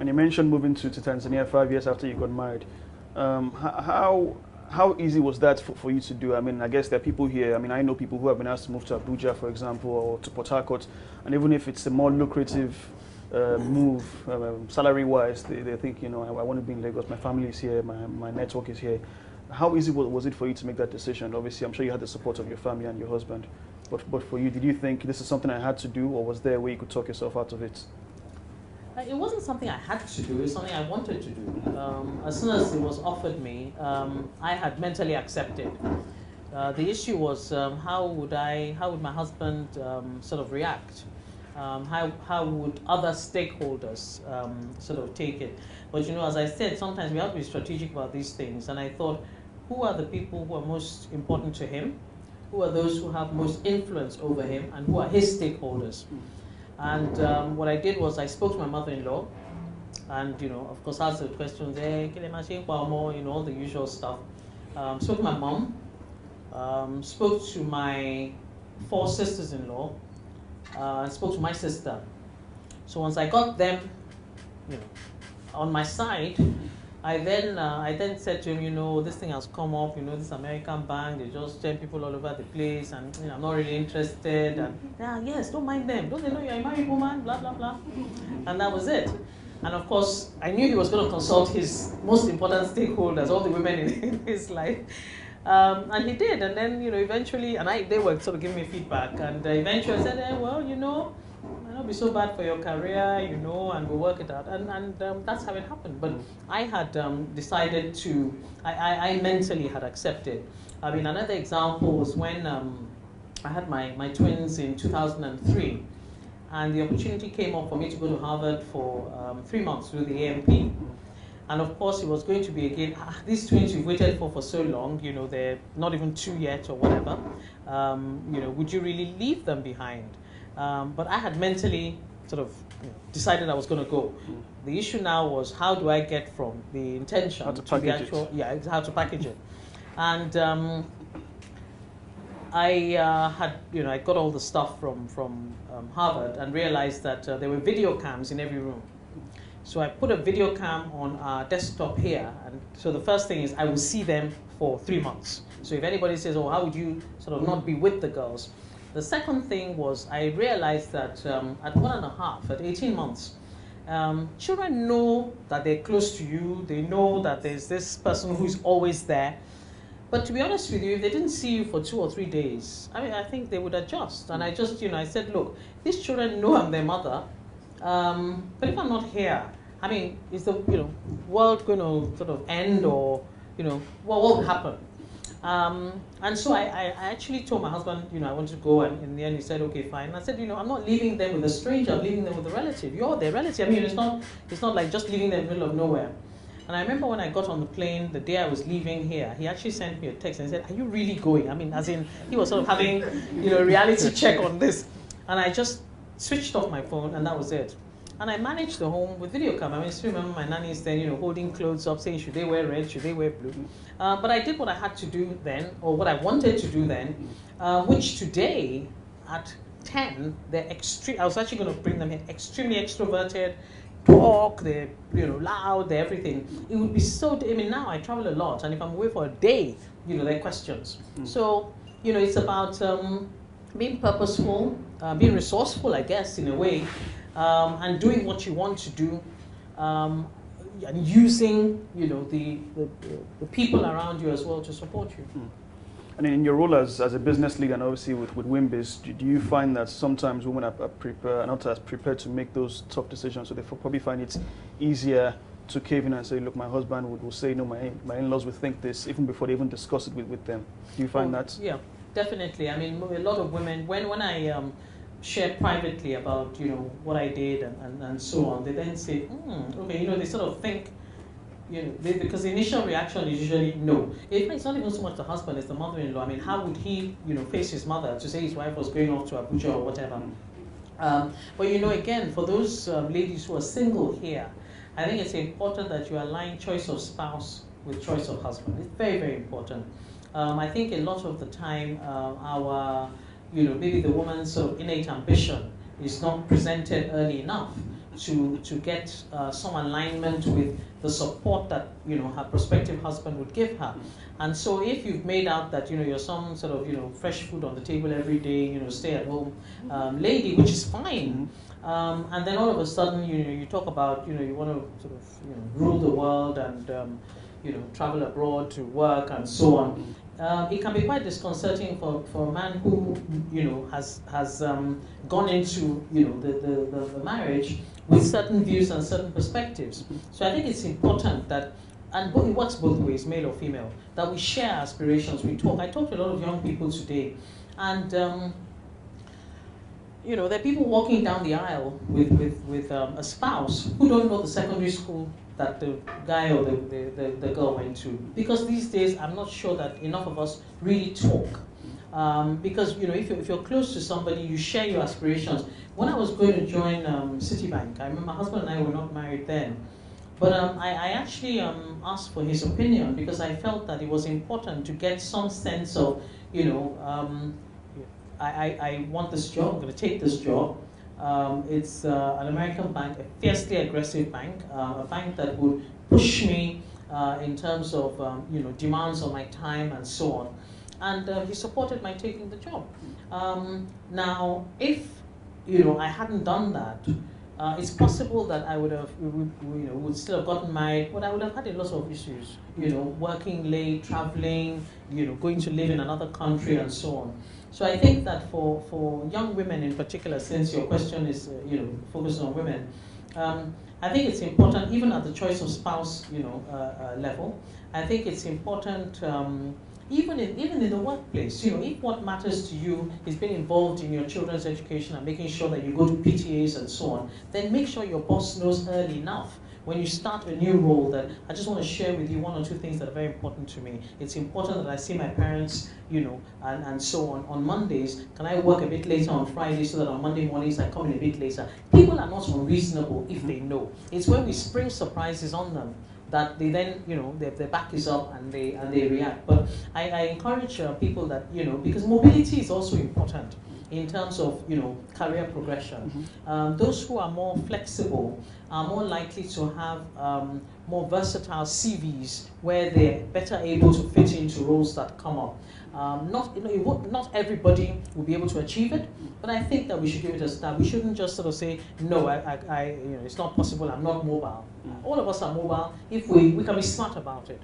And you mentioned moving to Tanzania 5 years after you got married. How easy was that for you to do? I mean, I guess there are people here. I mean, I know people who have been asked to move to Abuja, for example, or to Port Harcourt, and even if it's a more lucrative move, salary-wise, they think, you know, I want to be in Lagos. My family is here. My network is here. How easy was it for you to make that decision? Obviously, I'm sure you had the support of your family and your husband. But for you, did you think this is something I had to do, or was there a way you could talk yourself out of it? It wasn't something I had to do, it's something I wanted to do. As soon as it was offered me, I had mentally accepted. The issue was how would my husband sort of react? How would other stakeholders sort of take it? But you know, as I said, sometimes we have to be strategic about these things. And I thought, who are the people who are most important to him? Who are those who have most influence over him? And who are his stakeholders? And what I did was I spoke to my mother-in-law, and you know, of course, asked the questions, you know, all the usual stuff. Spoke to my mom, spoke to my 4 sisters-in-law, and spoke to my sister. So once I got them, you know, on my side, I then said to him, you know, this thing has come up, you know, this American bank, they just send people all over the place, and you know, I'm not really interested. And yeah, yes, don't mind them. Don't they know you're a married woman? Blah blah blah. And that was it. And of course, I knew he was going to consult his most important stakeholders, all the women in his life. And he did. And then, you know, eventually, they were sort of giving me feedback. And eventually I said, well, you know, it might not be so bad for your career, you know, and we'll work it out. And that's how it happened. But I had decided to, I mentally had accepted. I mean, another example was when I had my twins in 2003. And the opportunity came up for me to go to Harvard for 3 months through the AMP. And of course, it was going to be again, these twins you've waited for so long, you know, they're not even 2 yet or whatever. You know, would you really leave them behind? But I had mentally sort of decided I was going to go. The issue now was, how do I get from the intention to the actual, how to package it. And I got all the stuff from Harvard and realized that there were video cams in every room. So I put a video cam on our desktop here, and so the first thing is I will see them for 3 months. So if anybody says, oh, how would you sort of not be with the girls? The second thing was I realized that at 1.5, at 18 months, children know that they're close to you. They know that there's this person who's always there. But to be honest with you, if they didn't see you for 2 or 3 days, I mean, I think they would adjust. And I just, you know, I said, look, these children know I'm their mother. But if I'm not here, I mean, is the world going to sort of end, or what will happen? And so I actually told my husband, I wanted to go, and in the end he said, okay, fine. And I said, I'm not leaving them with a stranger. I'm leaving them with a relative. You're their relative. I mean, it's not like just leaving them in the middle of nowhere. And I remember when I got on the plane, the day I was leaving here, he actually sent me a text and he said, are you really going? I mean, as in, he was sort of having, a reality check on this. And I just switched off my phone, and that was it. And I managed the home with video camera. I mean, I still remember my nannies then, holding clothes up, saying, should they wear red, should they wear blue? But I did what I had to do then, or what I wanted to do then, which today, at 10, they're extreme. I was actually going to bring them in, extremely extroverted, talk, they're loud, they're everything. It would be so, I mean, now I travel a lot, and if I'm away for a day, there are questions. So, it's about being purposeful, being resourceful, I guess, in a way, and doing what you want to do, and using, the people around you as well to support you. And in your role as a business leader, and obviously with Wimbiz, do you find that sometimes women are not as prepared to make those tough decisions, so they probably find it easier to cave in and say, look, my husband will say, no, my in-laws will think this, even before they even discuss it with them. Do you find that? Yeah, definitely. I mean, a lot of women, when I share privately about, what I did and so on, they then say, okay, they sort of think, because the initial reaction is usually no. It's not even so much the husband, it's the mother-in-law. I mean, how would he, face his mother to say his wife was going off to Abuja or whatever? But again, for those ladies who are single here, I think it's important that you align choice of spouse with choice of husband. It's very, very important. I think a lot of the time, maybe the woman's sort of innate ambition is not presented early enough to get some alignment with the support that her prospective husband would give her. And so if you've made out that you're some sort of fresh food on the table every day, stay at home lady, which is fine. And then all of a sudden you talk about you want to sort of rule the world and travel abroad to work and so on. It can be quite disconcerting for a man who has gone into the marriage with certain views and certain perspectives. So I think it's important that, and it works both ways, male or female, that we share aspirations, we talk. I talk to a lot of young people today, and there are people walking down the aisle with a spouse who don't know the secondary school that the guy or the girl went to. Because these days, I'm not sure that enough of us really talk. Because if you're close to somebody, you share your aspirations. When I was going to join Citibank, I remember my husband and I were not married then, but I actually asked for his opinion because I felt that it was important to get some sense of, I want this job, I'm going to take this job. It's an American bank, a fiercely aggressive bank, a bank that would push me in terms of demands on my time and so on. And he supported my taking the job. Now, if I hadn't done that, it's possible that I would have, would still have gotten married, but I would have had a lot of issues. Working late, traveling, going to live in another country, and so on. So I think that for young women in particular, since your question is focused on women, I think it's important, even at the choice of spouse level. I think it's important. Even in the workplace, if what matters to you is being involved in your children's education and making sure that you go to PTAs and so on, then make sure your boss knows early enough when you start a new role that I just want to share with you one or two things that are very important to me. It's important that I see my parents, and so on Mondays. Can I work a bit later on Friday so that on Monday mornings I come in a bit later? People are not unreasonable if they know. It's when we spring surprises on them that they then, their back is up and they react. But I encourage people that, because mobility is also important in terms of, career progression. Those who are more flexible are more likely to have more versatile CVs where they're better able to fit into roles that come up. Not everybody will be able to achieve it, but I think that we should give it a start. We shouldn't just sort of say, no, it's not possible, I'm not mobile. All of us are mobile if we can be smart about it.